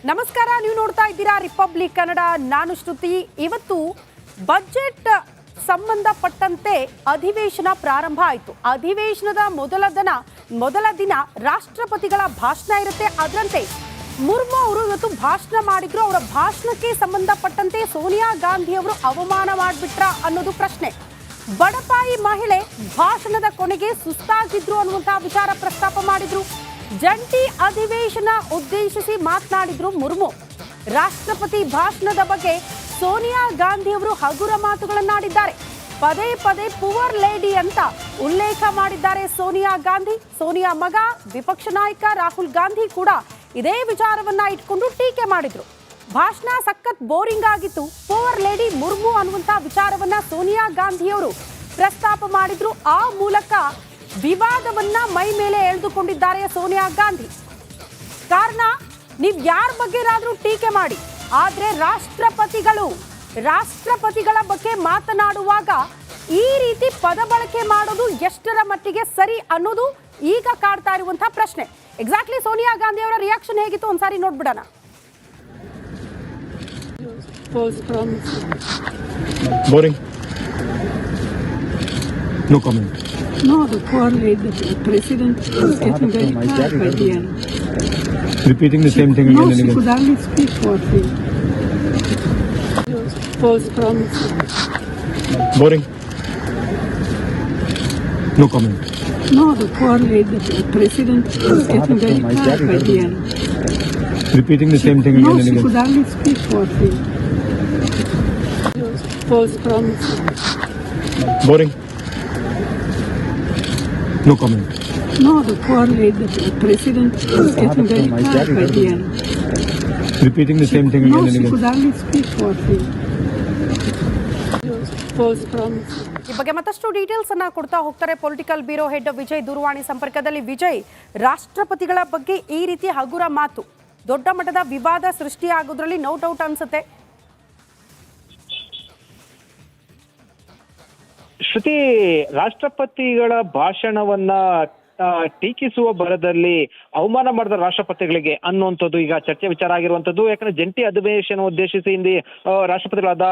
ನಮಸ್ಕಾರ, ನೀವು ನೋಡ್ತಾ ಇದ್ದೀರಾ ರಿಪಬ್ಲಿಕ್ ಕನ್ನಡ. ನಾನು ಶ್ರುತಿ. ಇವತ್ತು ಬಜೆಟ್ ಸಂಬಂಧಪಟ್ಟಂತೆ ಅಧಿವೇಶನ ಪ್ರಾರಂಭ ಆಯಿತು. ಅಧಿವೇಶನದ ಮೊದಲ ದಿನ ರಾಷ್ಟ್ರಪತಿಗಳ ಭಾಷಣ ಇರುತ್ತೆ. ಅದರಂತೆ ಮುರ್ಮು ಅವರು ಇವತ್ತು ಭಾಷಣ ಮಾಡಿದ್ರು. ಅವರ ಭಾಷಣಕ್ಕೆ ಸಂಬಂಧಪಟ್ಟಂತೆ ಸೋನಿಯಾ ಗಾಂಧಿ ಅವರು ಅವಮಾನ ಮಾಡಿಬಿಟ್ರ ಅನ್ನೋದು ಪ್ರಶ್ನೆ. ಬಡಪಾಯಿ ಮಹಿಳೆ ಭಾಷಣದ ಕೊನೆಗೆ ಸುಸ್ತಾಗಿದ್ರು ಅನ್ನುವಂತಹ ವಿಚಾರ ಪ್ರಸ್ತಾಪ ಮಾಡಿದ್ರು. ಜಂಟಿ ಅಧಿವೇಶನ ಉದ್ದೇಶಿಸಿ ಮಾತನಾಡಿದ್ರು ಮುರ್ಮು. ರಾಷ್ಟ್ರಪತಿ ಭಾಷಣದ ಬಗ್ಗೆ ಸೋನಿಯಾ ಗಾಂಧಿ ಅವರು ಹಗುರ ಮಾತುಗಳನ್ನಾಡಿದ್ದಾರೆ. ಪದೇ ಪದೇ ಪುವರ್ ಲೇಡಿ ಅಂತ ಉಲ್ಲೇಖ ಮಾಡಿದ್ದಾರೆ ಸೋನಿಯಾ ಗಾಂಧಿ. ಸೋನಿಯಾ ಮಗ ವಿಪಕ್ಷ ನಾಯಕ ರಾಹುಲ್ ಗಾಂಧಿ ಕೂಡ ಇದೇ ವಿಚಾರವನ್ನ ಇಟ್ಕೊಂಡು ಟೀಕೆ ಮಾಡಿದ್ರು. ಭಾಷಣ ಸಖತ್ ಬೋರಿಂಗ್ ಆಗಿತ್ತು. ಪುವರ್ ಲೇಡಿ ಮುರ್ಮು ಅನ್ನುವಂತ ವಿಚಾರವನ್ನ ಸೋನಿಯಾ ಗಾಂಧಿ ಅವರು ಪ್ರಸ್ತಾಪ ಮಾಡಿದ್ರು. ಆ ಮೂಲಕ ವಿವಾದವನ್ನ ಮೈ ಮೇಲೆ ಎಳೆದುಕೊಂಡಿದ್ದಾರೆ ಸೋನಿಯಾ ಗಾಂಧಿ. ಕಾರಣ, ನೀವು ಯಾರ ಬಗ್ಗೆನಾದ್ರೂ ಟೀಕೆ ಮಾಡಿ, ಆದ್ರೆ ರಾಷ್ಟ್ರಪತಿಗಳ ಬಗ್ಗೆ ಮಾತನಾಡುವಾಗ ಈ ರೀತಿ ಪದ ಬಳಕೆ ಮಾಡೋದು ಎಷ್ಟರ ಮಟ್ಟಿಗೆ ಸರಿ ಅನ್ನೋದು ಈಗ ಕಾಡ್ತಾ ಇರುವಂತಹ ಪ್ರಶ್ನೆ. ಎಕ್ಸಾಕ್ಟ್ಲಿ ಸೋನಿಯಾ ಗಾಂಧಿ ಅವರ ರಿಯಾಕ್ಷನ್ ಹೇಗಿತ್ತು ಒಂದ್ಸಾರಿ ನೋಡ್ಬಿಡೋಣ. Boring. No comment. No, the poor lady, the president was getting very tired by the end. Repeating the same thing No, again and she again. could hardly speak for him. False promise. Boring. No comment. No, the poor lady, the president was getting very tired by the end. Repeating the same thing No, again and she again. could hardly speak for him. False promise. Boring. No comment. No, the poor lady, the president was getting very tired by the end. Repeating the same thing No, again and she again. could hardly speak for him. False promise. ಈ ಬಗ್ಗೆ ಮತ್ತಷ್ಟು details ಅನ್ನ ಕೊಡ್ತಾ ಹೋಗ್ತಾರೆ political bureau head Vijay ದೂರವಾಣಿ ಸಂಪರ್ಕದಲ್ಲಿ. ವಿಜಯ್, ರಾಷ್ಟ್ರಪತಿಗಳ ಬಗ್ಗೆ ಈ ರೀತಿ ಹಗುರ ಮಾತು ದೊಡ್ಡ ಮಟ್ಟದ ವಿವಾದ ಸೃಷ್ಟಿಯಾಗೋದ್ರಲ್ಲಿ ನೋ ಡೌಟ್ ಅನ್ಸುತ್ತೆ. ಶ್ರುತಿ, ರಾಷ್ಟ್ರಪತಿಗಳ ಭಾಷಣವನ್ನ ಟೀಕಿಸುವ ಭರದಲ್ಲಿ ಅವಮಾನ ಮಾಡಿದ ರಾಷ್ಟ್ರಪತಿಗಳಿಗೆ ಅನ್ನುವಂಥದ್ದು ಈಗ ಚರ್ಚೆ ವಿಚಾರ ಆಗಿರುವಂಥದ್ದು. ಯಾಕಂದ್ರೆ ಜಂಟಿ ಅಧಿವೇಶನ ಉದ್ದೇಶಿಸಿ ಹಿಂದೆ ರಾಷ್ಟ್ರಪತಿಗಳಾದ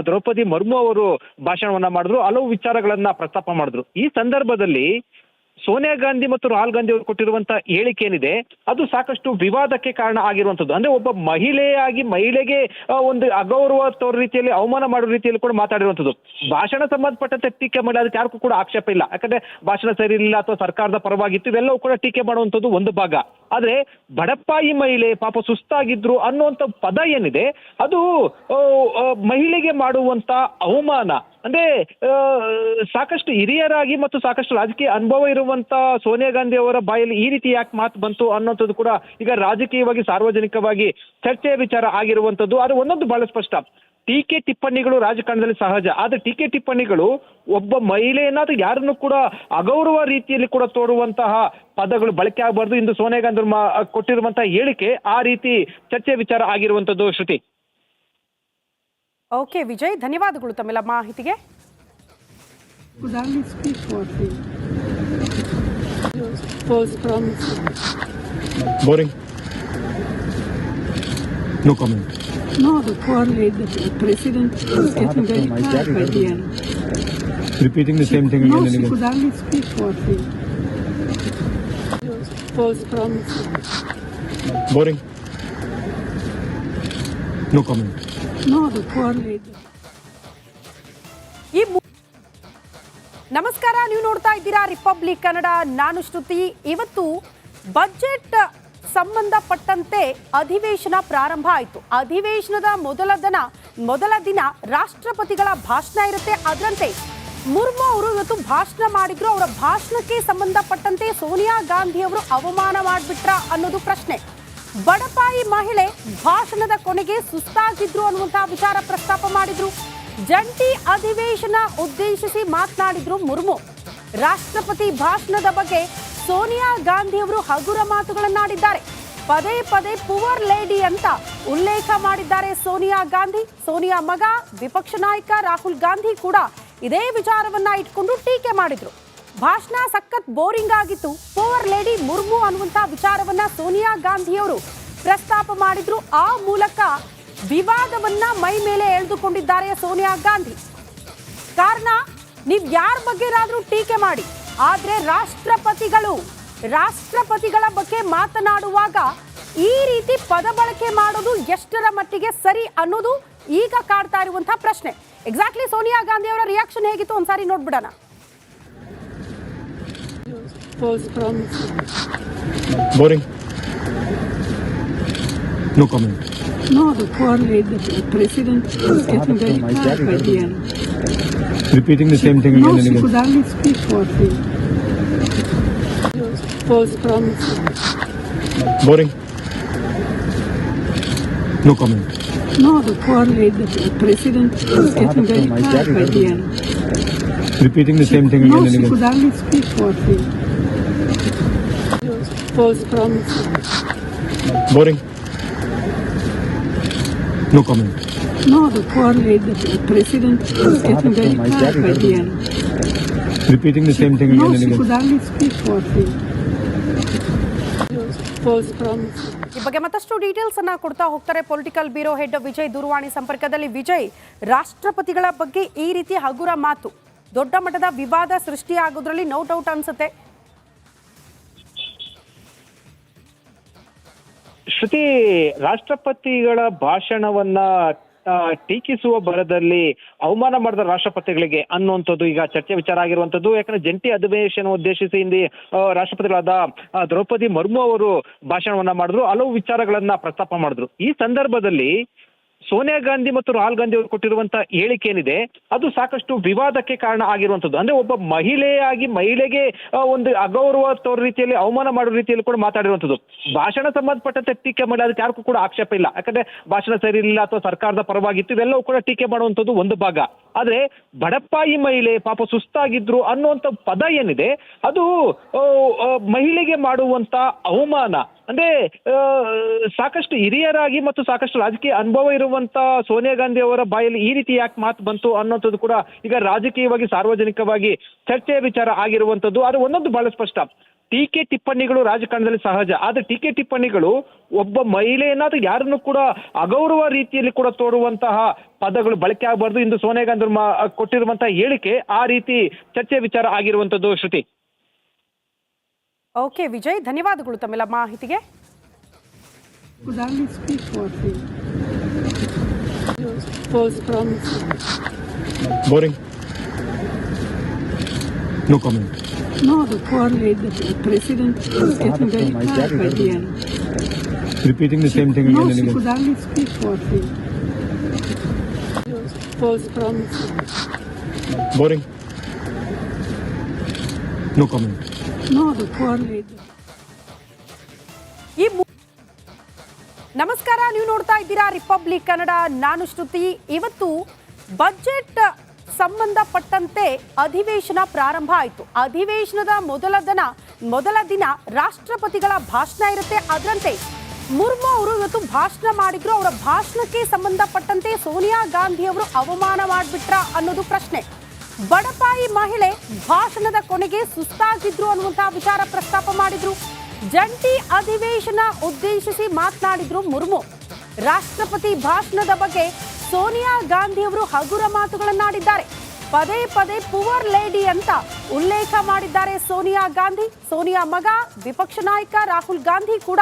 ದ್ರೌಪದಿ ಮುರ್ಮು ಅವರು ಭಾಷಣವನ್ನ ಮಾಡಿದ್ರು, ಹಲವು ವಿಚಾರಗಳನ್ನ ಪ್ರಸ್ತಾಪ ಮಾಡಿದ್ರು. ಈ ಸಂದರ್ಭದಲ್ಲಿ ಸೋನಿಯಾ ಗಾಂಧಿ ಮತ್ತು ರಾಹುಲ್ ಗಾಂಧಿ ಅವರು ಕೊಟ್ಟಿರುವಂತಹ ಹೇಳಿಕೆ ಏನಿದೆ ಅದು ಸಾಕಷ್ಟು ವಿವಾದಕ್ಕೆ ಕಾರಣ ಆಗಿರುವಂಥದ್ದು. ಅಂದ್ರೆ ಒಬ್ಬ ಮಹಿಳೆಗೆ ಒಂದು ಅಗೌರವ ತೋರೋ ರೀತಿಯಲ್ಲಿ, ಅವಮಾನ ಮಾಡೋ ರೀತಿಯಲ್ಲಿ ಕೂಡ ಮಾತಾಡಿರುವಂಥದ್ದು. ಭಾಷಣ ಸಂಬಂಧಪಟ್ಟಂತೆ ಟೀಕೆ ಮಾಡಿ ಅದಕ್ಕೆ ಯಾರಿಗೂ ಕೂಡ ಆಕ್ಷೇಪ ಇಲ್ಲ. ಯಾಕಂದ್ರೆ ಭಾಷಣ ಸರಿ ಇಲ್ಲ ಅಥವಾ ಸರ್ಕಾರದ ಪರವಾಗಿತ್ತು, ಇವೆಲ್ಲವೂ ಕೂಡ ಟೀಕೆ ಮಾಡುವಂಥದ್ದು ಒಂದು ಭಾಗ. ಆದ್ರೆ ಬಡಪಾಯಿ ಮಹಿಳೆ ಪಾಪ ಸುಸ್ತಾಗಿದ್ರು ಅನ್ನುವಂಥ ಪದ ಏನಿದೆ ಅದು ಮಹಿಳೆಗೆ ಮಾಡುವಂತ ಅವಮಾನ. ಅಂದ್ರೆ ಸಾಕಷ್ಟು ಹಿರಿಯರಾಗಿ ಮತ್ತು ಸಾಕಷ್ಟು ರಾಜಕೀಯ ಅನುಭವ ಇರುವಂತ ಸೋನಿಯಾ ಗಾಂಧಿ ಅವರ ಬಾಯಲ್ಲಿ ಈ ರೀತಿ ಯಾಕೆ ಮಾತು ಬಂತು ಅನ್ನೋಂಥದ್ದು ಕೂಡ ಈಗ ರಾಜಕೀಯವಾಗಿ ಸಾರ್ವಜನಿಕವಾಗಿ ಚರ್ಚೆಯ ವಿಚಾರ ಆಗಿರುವಂಥದ್ದು. ಆದ್ರೆ ಒಂದೊಂದು ಬಹಳ ಸ್ಪಷ್ಟ, ಟೀಕೆ ಟಿಪ್ಪಣಿಗಳು ರಾಜಕಾರಣದಲ್ಲಿ ಸಹಜ. ಆದ್ರೆ ಟೀಕೆ ಟಿಪ್ಪಣಿಗಳು ಒಬ್ಬ ಮಹಿಳೆಯನ್ನಾದ್ರೂ ಯಾರನ್ನು ಕೂಡ ಅಗೌರವ ರೀತಿಯಲ್ಲಿ ಕೂಡ ತೋರುವಂತಹ ಪದಗಳು ಬಳಕೆ ಆಗಬಾರ್ದು. ಇಂದು ಸೋನಿಯಾ ಗಾಂಧಿ ಕೊಟ್ಟಿರುವಂತಹ ಹೇಳಿಕೆ ಆ ರೀತಿ ಚರ್ಚೆ ವಿಚಾರ ಆಗಿರುವಂಥದ್ದು. ಶ್ರುತಿ. ಓಕೆ ವಿಜಯ್, ಧನ್ಯವಾದಗಳು ತಮ್ಮೆಲ್ಲ ಮಾಹಿತಿಗೆ. Could hardly speak for him. False promise. Boring. No comment. No, the poor lady, the president was getting very tired by the end. Repeating the same thing No, again and she again. could hardly speak for him. False promise. Boring. No comment. No, the poor lady. ನಮಸ್ಕಾರ, ನೀವು ನೋಡ್ತಾ ಇದ್ದೀರಾ republic Kannada. ನಾನು ಶ್ರುತಿ. ಇವತ್ತು budget ಸಂಬಂಧಪಟ್ಟಂತೆ ಅಧಿವೇಶನ ಪ್ರಾರಂಭ ಆಯಿತು. ಅಧಿವೇಶನದ ಮೊದಲ ದಿನ ರಾಷ್ಟ್ರಪತಿಗಳ ಭಾಷಣ ಇರುತ್ತೆ. ಅದರಂತೆ ಮುರ್ಮು ಅವರು ಇವತ್ತು ಭಾಷಣ ಮಾಡಿದ್ರು. ಅವರ ಭಾಷಣಕ್ಕೆ ಸಂಬಂಧಪಟ್ಟಂತೆ ಸೋನಿಯಾ ಗಾಂಧಿ ಅವರು ಅವಮಾನ ಮಾಡಿಬಿಟ್ರ ಅನ್ನೋದು ಪ್ರಶ್ನೆ. ಬಡಪಾಯಿ ಮಹಿಳೆ ಭಾಷಣದ ಕೊನೆಗೆ ಸುಸ್ತಾಗಿದ್ರು ಅನ್ನುವಂತಹ ವಿಚಾರ ಪ್ರಸ್ತಾಪ ಮಾಡಿದ್ರು. ಜಂಟಿ ಅಧಿವೇಶನ ಉದ್ದೇಶಿಸಿ ಮಾತನಾಡಿದ್ರು ಮುರ್ಮು. ರಾಷ್ಟ್ರಪತಿ ಭಾಷಣದ ಬಗ್ಗೆ ಸೋನಿಯಾ ಗಾಂಧಿ ಅವರು ಹಗುರ ಮಾತುಗಳನ್ನಾಡಿದ್ದಾರೆ. ಪದೇ ಪದೇ ಪುವರ್ ಲೇಡಿ ಅಂತ ಉಲ್ಲೇಖ ಮಾಡಿದ್ದಾರೆ ಸೋನಿಯಾ ಗಾಂಧಿ. ಸೋನಿಯಾ ಮಗ ವಿಪಕ್ಷ ನಾಯಕ ರಾಹುಲ್ ಗಾಂಧಿ ಕೂಡ ಇದೇ ವಿಚಾರವನ್ನ ಇಟ್ಕೊಂಡು ಟೀಕೆ ಮಾಡಿದ್ರು. ಭಾಷಣ ಸಖತ್ ಬೋರಿಂಗ್ ಆಗಿತ್ತು. ಪುವರ್ ಲೇಡಿ ಮುರ್ಮು ಅನ್ನುವಂತ ವಿಚಾರವನ್ನ ಸೋನಿಯಾ ಗಾಂಧಿ ಅವರು ಪ್ರಸ್ತಾಪ ಮಾಡಿದ್ರು. ಆ ಮೂಲಕ ವಿವಾದವನ್ನ ಮೈ ಮೇಲೆ ಎಳೆದುಕೊಂಡಿದ್ದಾರೆ ಸೋನಿಯಾ ಗಾಂಧಿ. ಕಾರಣ, ನೀವು ಯಾರ ಬಗ್ಗೆನಾದ್ರೂ ಟೀಕೆ ಮಾಡಿ, ಆದ್ರೆ ರಾಷ್ಟ್ರಪತಿಗಳ ಬಗ್ಗೆ ಮಾತನಾಡುವಾಗ ಈ ರೀತಿ ಪದ ಬಳಕೆ ಮಾಡೋದು ಎಷ್ಟರ ಮಟ್ಟಿಗೆ ಸರಿ ಅನ್ನೋದು ಈಗ ಕಾಡ್ತಾ ಇರುವಂತಹ ಪ್ರಶ್ನೆ. ಎಕ್ಸಾಕ್ಟ್ಲಿ ಸೋನಿಯಾ ಗಾಂಧಿ ಅವರ ರಿಯಾಕ್ಷನ್ ಹೇಗಿತ್ತು ಒಂದ್ಸಾರಿ ನೋಡ್ಬಿಡೋಣ. Boring. No comment. No, the poor lady, the president was getting very tired by the end. Repeating the same thing No, again and she again. could hardly speak what he was promising. Boring. No comment. No, the poor lady, the president was getting very tired by the end. Repeating the same thing No, again and she again. could hardly speak what he was promising. Boring. No comment. No, the poor lady, the president was getting very tired by the end. Repeating the same thing No, again and she again. could hardly speak what he was promising. ಈ ಬಗ್ಗೆ ಮತ್ತಷ್ಟು details ಅನ್ನ ಕೊಡ್ತಾ ಹೋಗ್ತಾರೆ political bureau head Vijay ದೂರವಾಣಿ ಸಂಪರ್ಕದಲ್ಲಿ. ವಿಜಯ್, ರಾಷ್ಟ್ರಪತಿಗಳ ಬಗ್ಗೆ ಈ ರೀತಿ ಹಗುರ ಮಾತು ದೊಡ್ಡ ಮಟ್ಟದ ವಿವಾದ ಸೃಷ್ಟಿಯಾಗೋದ್ರಲ್ಲಿ ನೋ ಡೌಟ್ ಅನ್ಸುತ್ತೆ. ಶ್ರುತಿ, ರಾಷ್ಟ್ರಪತಿಗಳ ಭಾಷಣವನ್ನ ಟೀಕಿಸುವ ಭರದಲ್ಲಿ ಅವಮಾನ ಮಾಡಿದ ರಾಷ್ಟ್ರಪತಿಗಳಿಗೆ ಅನ್ನುವಂಥದ್ದು ಈಗ ಚರ್ಚೆ ವಿಚಾರ ಆಗಿರುವಂತದ್ದು. ಯಾಕಂದ್ರೆ ಜಂಟಿ ಅಧಿವೇಶನ ಉದ್ದೇಶಿಸಿ ಹಿಂದೆ ರಾಷ್ಟ್ರಪತಿಗಳಾದ ದ್ರೌಪದಿ ಮುರ್ಮು ಅವರು ಭಾಷಣವನ್ನ ಮಾಡಿದ್ರು, ಹಲವು ವಿಚಾರಗಳನ್ನ ಪ್ರಸ್ತಾಪ ಮಾಡಿದ್ರು. ಈ ಸಂದರ್ಭದಲ್ಲಿ ಸೋನಿಯಾ ಗಾಂಧಿ ಮತ್ತು ರಾಹುಲ್ ಗಾಂಧಿ ಅವರು ಕೊಟ್ಟಿರುವಂತ ಹೇಳಿಕೆ ಏನಿದೆ ಅದು ಸಾಕಷ್ಟು ವಿವಾದಕ್ಕೆ ಕಾರಣ ಆಗಿರುವಂತದ್ದು. ಅಂದ್ರೆ ಒಬ್ಬ ಮಹಿಳೆಗೆ ಒಂದು ಅಗೌರವ ತೋರೋ ರೀತಿಯಲ್ಲಿ, ಅವಮಾನ ಮಾಡೋ ರೀತಿಯಲ್ಲಿ ಕೂಡ ಮಾತಾಡಿರುವಂತದ್ದು. ಭಾಷಣ ಸಂಬಂಧಪಟ್ಟಂತೆ ಟೀಕೆ ಮಾಡಿ ಅದಕ್ಕೆ ಯಾರಿಗೂ ಕೂಡ ಆಕ್ಷೇಪ ಇಲ್ಲ. ಯಾಕಂದ್ರೆ ಭಾಷಣ ಸರಿ ಇಲ್ಲ ಅಥವಾ ಸರ್ಕಾರದ ಪರವಾಗಿತ್ತು, ಇವೆಲ್ಲವೂ ಕೂಡ ಟೀಕೆ ಮಾಡುವಂತದ್ದು ಒಂದು ಭಾಗ. ಆದ್ರೆ ಬಡಪಾಯಿ ಮಹಿಳೆ ಪಾಪ ಸುಸ್ತಾಗಿದ್ರು ಅನ್ನುವಂತ ಪದ ಏನಿದೆ ಅದು ಮಹಿಳೆಗೆ ಮಾಡುವಂತ ಅವಮಾನ. ಅಂದ್ರೆ ಸಾಕಷ್ಟು ಹಿರಿಯರಾಗಿ ಮತ್ತು ಸಾಕಷ್ಟು ರಾಜಕೀಯ ಅನುಭವ ಇರುವಂತ ಸೋನಿಯಾ ಗಾಂಧಿ ಅವರ ಬಾಯಲ್ಲಿ ಈ ರೀತಿ ಯಾಕೆ ಮಾತು ಬಂತು ಅನ್ನೋಂಥದ್ದು ಕೂಡ ಈಗ ರಾಜಕೀಯವಾಗಿ ಸಾರ್ವಜನಿಕವಾಗಿ ಚರ್ಚೆಯ ವಿಚಾರ ಆಗಿರುವಂತದ್ದು. ಆದ್ರೆ ಒಂದೊಂದು ಬಹಳ ಸ್ಪಷ್ಟ, ಟೀಕೆ ಟಿಪ್ಪಣಿಗಳು ರಾಜಕಾರಣದಲ್ಲಿ ಸಹಜ. ಆದ್ರೆ ಟೀಕೆ ಟಿಪ್ಪಣಿಗಳು ಒಬ್ಬ ಮಹಿಳೆಯನ್ನ ಅಥವಾ ಯಾರನ್ನು ಕೂಡ ಅಗೌರವ ರೀತಿಯಲ್ಲಿ ಕೂಡ ತೋರುವಂತಹ ಪದಗಳು ಬಳಕೆ ಆಗಬಾರ್ದು. ಇಂದು ಸೋನಿಯಾ ಗಾಂಧಿ ಕೊಟ್ಟಿರುವಂತಹ ಹೇಳಿಕೆ ಆ ರೀತಿ ಚರ್ಚೆ ವಿಚಾರ ಆಗಿರುವಂತದ್ದು. ಶ್ರುತಿ. ಓಕೆ ವಿಜಯ್, ಧನ್ಯವಾದಗಳು ತಮ್ಮೆಲ್ಲ ಮಾಹಿತಿಗೆ. could hardly speak what he was promising. Boring. No comment. No, the poor lady, the president was getting very tired by the end. Repeating the same thing No, again and she again. could hardly speak what he was promising. Boring. No comment. No, the poor lady. ನಮಸ್ಕಾರ, ನೀವು ನೋಡ್ತಾ ಇದ್ದೀರಾ republic Kannada. ನಾನು ಶ್ರುತಿ. ಇವತ್ತು budget ಸಂಬಂಧಪಟ್ಟಂತೆ ಅಧಿವೇಶನ ಪ್ರಾರಂಭ ಆಯಿತು. ಅಧಿವೇಶನದ ಮೊದಲ ದಿನ ರಾಷ್ಟ್ರಪತಿಗಳ ಭಾಷಣ ಇರುತ್ತೆ. ಅದರಂತೆ ಮುರ್ಮು ಅವರು ಇವತ್ತು ಭಾಷಣ ಮಾಡಿದ್ರು. ಅವರ ಭಾಷಣಕ್ಕೆ ಸಂಬಂಧಪಟ್ಟಂತೆ ಸೋನಿಯಾ ಗಾಂಧಿ ಅವರು ಅವಮಾನ ಮಾಡಿಬಿಟ್ರ ಅನ್ನೋದು ಪ್ರಶ್ನೆ. ಬಡಪಾಯಿ ಮಹಿಳೆ ಭಾಷಣದ ಕೊನೆಗೆ ಸುಸ್ತಾಗಿದ್ರು ಅನ್ನುವಂತಹ ವಿಚಾರ ಪ್ರಸ್ತಾಪ ಮಾಡಿದ್ರು. ಜಂಟಿ ಅಧಿವೇಶನ ಉದ್ದೇಶಿಸಿ ಮಾತನಾಡಿದ್ರು ಮುರ್ಮು. ರಾಷ್ಟ್ರಪತಿ ಭಾಷಣದ ಬಗ್ಗೆ ಸೋನಿಯಾ ಗಾಂಧಿ ಅವರು ಹಗುರ ಮಾತುಗಳನ್ನಾಡಿದ್ದಾರೆ. ಪದೇ ಪದೇ ಪುವರ್ ಲೇಡಿ ಅಂತ ಉಲ್ಲೇಖ ಮಾಡಿದ್ದಾರೆ ಸೋನಿಯಾ ಗಾಂಧಿ. ಸೋನಿಯಾ ಮಗ ವಿಪಕ್ಷ ನಾಯಕ ರಾಹುಲ್ ಗಾಂಧಿ ಕೂಡ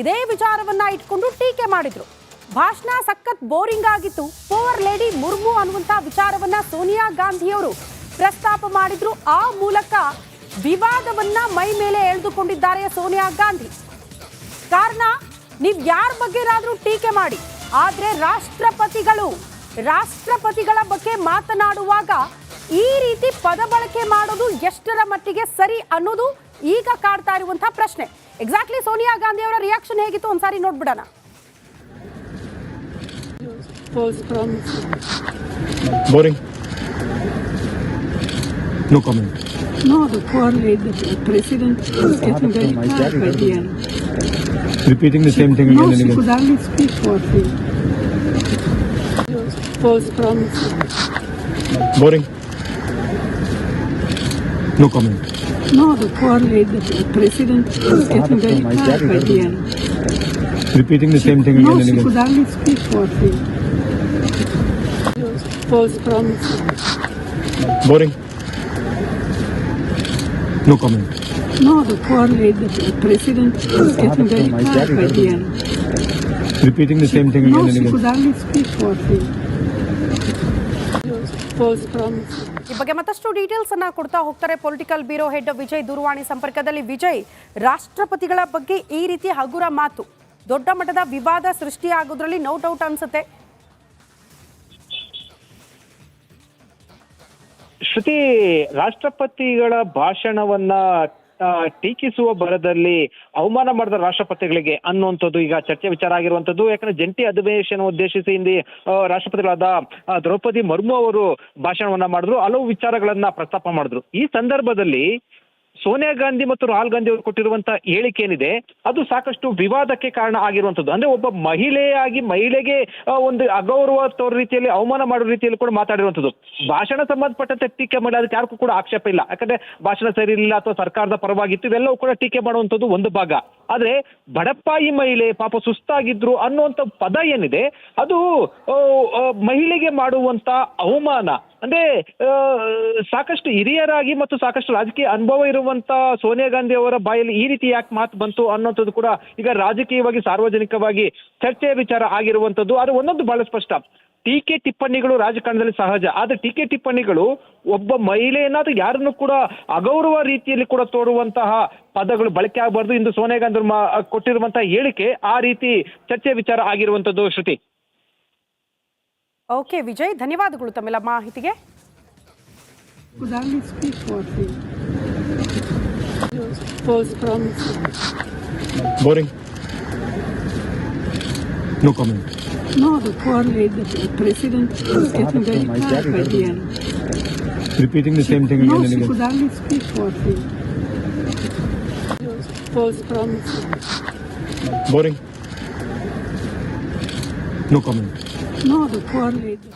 ಇದೇ ವಿಚಾರವನ್ನ ಇಟ್ಕೊಂಡು ಟೀಕೆ ಮಾಡಿದ್ರು. ಭಾಷಣ ಸಖತ್ ಬೋರಿಂಗ್ ಆಗಿತ್ತು. ಪವರ್ ಲೇಡಿ ಮುರ್ಮು ಅನ್ನುವಂತ ವಿಚಾರವನ್ನ ಸೋನಿಯಾ ಗಾಂಧಿಯವರು ಪ್ರಸ್ತಾಪ ಮಾಡಿದ್ರು. ಆ ಮೂಲಕ ವಿವಾದವನ್ನ ಮೈ ಮೇಲೆ ಎಳೆದುಕೊಂಡಿದ್ದಾರೆ ಸೋನಿಯಾ ಗಾಂಧಿ. ಕಾರಣ, ನೀವು ಯಾರ ಬಗ್ಗೆನಾದ್ರೂ ಟೀಕೆ ಮಾಡಿ, ಆದ್ರೆ ರಾಷ್ಟ್ರಪತಿಗಳ ಬಗ್ಗೆ ಮಾತನಾಡುವಾಗ ಈ ರೀತಿ ಪದ ಬಳಕೆ ಮಾಡೋದು ಎಷ್ಟರ ಮಟ್ಟಿಗೆ ಸರಿ ಅನ್ನೋದು ಈಗ ಕಾಡ್ತಾ ಇರುವಂತಹ ಪ್ರಶ್ನೆ. ಎಕ್ಸಾಕ್ಟ್ಲಿ ಸೋನಿಯಾ ಗಾಂಧಿ ಅವರ ರಿಯಾಕ್ಷನ್ ಹೇಗಿತ್ತು ಒಂದ್ಸಾರಿ ನೋಡ್ಬಿಡೋಣ. Boring. No comment. No, the poor lady, the president was getting very tired by the end. Repeating the same thing No, again and she again. could hardly speak what he was promising. Boring. No comment. No, the poor lady, the president was getting very tired by the end. Repeating the same thing No, again and she again. could hardly speak what we false promises. Boring. No comment. No, the poor lady, the president was getting very tired by the end. Repeating the same thing No, again and she again. could hardly speak what we false promises. ಈ ಬಗ್ಗೆ ಮತ್ತಷ್ಟು details ಅನ್ನ ಕೊಡ್ತಾ ಹೋಗ್ತಾರೆ political bureau head Vijay ದೂರವಾಣಿ ಸಂಪರ್ಕದಲ್ಲಿ. ವಿಜಯ್, ರಾಷ್ಟ್ರಪತಿಗಳ ಬಗ್ಗೆ ಈ ರೀತಿ ಹಗುರ ಮಾತು ದೊಡ್ಡ ಮಟ್ಟದ ವಿವಾದ ಸೃಷ್ಟಿಯಾಗೋದ್ರಲ್ಲಿ ನೋ ಡೌಟ್ ಅನ್ಸುತ್ತೆ. ಶ್ರುತಿ, ರಾಷ್ಟ್ರಪತಿಗಳ ಭಾಷಣವನ್ನ ಟೀಕಿಸುವ ಭರದಲ್ಲಿ ಅವಮಾನ ಮಾಡಿದ ರಾಷ್ಟ್ರಪತಿಗಳಿಗೆ ಅನ್ನುವಂಥದ್ದು ಈಗ ಚರ್ಚೆ ವಿಚಾರ ಆಗಿರುವಂತದ್ದು. ಯಾಕಂದ್ರೆ ಜಂಟಿ ಅಧಿವೇಶನ ಉದ್ದೇಶಿಸಿ ಹಿಂದೆ ರಾಷ್ಟ್ರಪತಿಗಳಾದ ದ್ರೌಪದಿ ಮುರ್ಮು ಅವರು ಭಾಷಣವನ್ನ ಮಾಡಿದ್ರು, ಹಲವು ವಿಚಾರಗಳನ್ನ ಪ್ರಸ್ತಾಪ ಮಾಡಿದ್ರು. ಈ ಸಂದರ್ಭದಲ್ಲಿ ಸೋನಿಯಾ ಗಾಂಧಿ ಮತ್ತು ರಾಹುಲ್ ಗಾಂಧಿ ಅವರು ಕೊಟ್ಟಿರುವಂತ ಹೇಳಿಕೆ ಏನಿದೆ ಅದು ಸಾಕಷ್ಟು ವಿವಾದಕ್ಕೆ ಕಾರಣ ಆಗಿರುವಂತದ್ದು. ಅಂದ್ರೆ ಒಬ್ಬ ಮಹಿಳೆಗೆ ಒಂದು ಅಗೌರವ ತೋರೋ ರೀತಿಯಲ್ಲಿ, ಅವಮಾನ ಮಾಡೋ ರೀತಿಯಲ್ಲಿ ಕೂಡ ಮಾತಾಡಿರುವಂತದ್ದು. ಭಾಷಣ ಸಂಬಂಧಪಟ್ಟಂತೆ ಟೀಕೆ ಮಾಡಿ ಅದಕ್ಕೆ ಯಾರಿಗೂ ಕೂಡ ಆಕ್ಷೇಪ ಇಲ್ಲ. ಯಾಕಂದ್ರೆ ಭಾಷಣ ಸರಿ ಇಲ್ಲ ಅಥವಾ ಸರ್ಕಾರದ ಪರವಾಗಿತ್ತು, ಇವೆಲ್ಲವೂ ಕೂಡ ಟೀಕೆ ಮಾಡುವಂತದ್ದು ಒಂದು ಭಾಗ. ಆದ್ರೆ ಬಡಪಾಯಿ ಮಹಿಳೆ ಪಾಪ ಸುಸ್ತಾಗಿದ್ರು ಅನ್ನುವಂತ ಪದ ಏನಿದೆ ಅದು ಮಹಿಳೆಗೆ ಮಾಡುವಂತ ಅವಮಾನ. ಅಂದ್ರೆ ಸಾಕಷ್ಟು ಹಿರಿಯರಾಗಿ ಮತ್ತು ಸಾಕಷ್ಟು ರಾಜಕೀಯ ಅನುಭವ ಇರುವಂತ ಸೋನಿಯಾ ಗಾಂಧಿ ಅವರ ಬಾಯಲ್ಲಿ ಈ ರೀತಿ ಯಾಕೆ ಮಾತು ಬಂತು ಅನ್ನೋಂಥದ್ದು ಕೂಡ ಈಗ ರಾಜಕೀಯವಾಗಿ ಸಾರ್ವಜನಿಕವಾಗಿ ಚರ್ಚೆಯ ವಿಚಾರ ಆಗಿರುವಂತದ್ದು. ಅದು ಒಂದೊಂದು ಬಹಳ ಸ್ಪಷ್ಟ. ಟೀಕೆ ಟಿಪ್ಪಣಿಗಳು ರಾಜಕಾರಣದಲ್ಲಿ ಸಹಜ, ಆದ್ರೆ ಟೀಕೆ ಟಿಪ್ಪಣಿಗಳು ಒಬ್ಬ ಮಹಿಳೆಯನ್ನ ಅಥವಾ ಯಾರನ್ನು ಕೂಡ ಅಗೌರವ ರೀತಿಯಲ್ಲಿ ಕೂಡ ತೋರುವಂತಹ ಪದಗಳು ಬಳಕೆ ಆಗಬಾರ್ದು. ಇಂದು ಸೋನಿಯಾ ಗಾಂಧಿ ಕೊಟ್ಟಿರುವಂತಹ ಹೇಳಿಕೆ ಆ ರೀತಿ ಚರ್ಚೆ ವಿಚಾರ ಆಗಿರುವಂತದ್ದು. ಶ್ರುತಿ. ಓಕೆ ವಿಜಯ್, ಧನ್ಯವಾದಗಳು ತಮ್ಮೆಲ್ಲ ಮಾಹಿತಿಗೆ. Could hardly speak what we false promises. Boring. No comment. No, the poor lady, the president was getting very tired by the end. Repeating the same thing No, again and she again. could hardly speak what we false promises. Boring. No comment. No, the poor lady.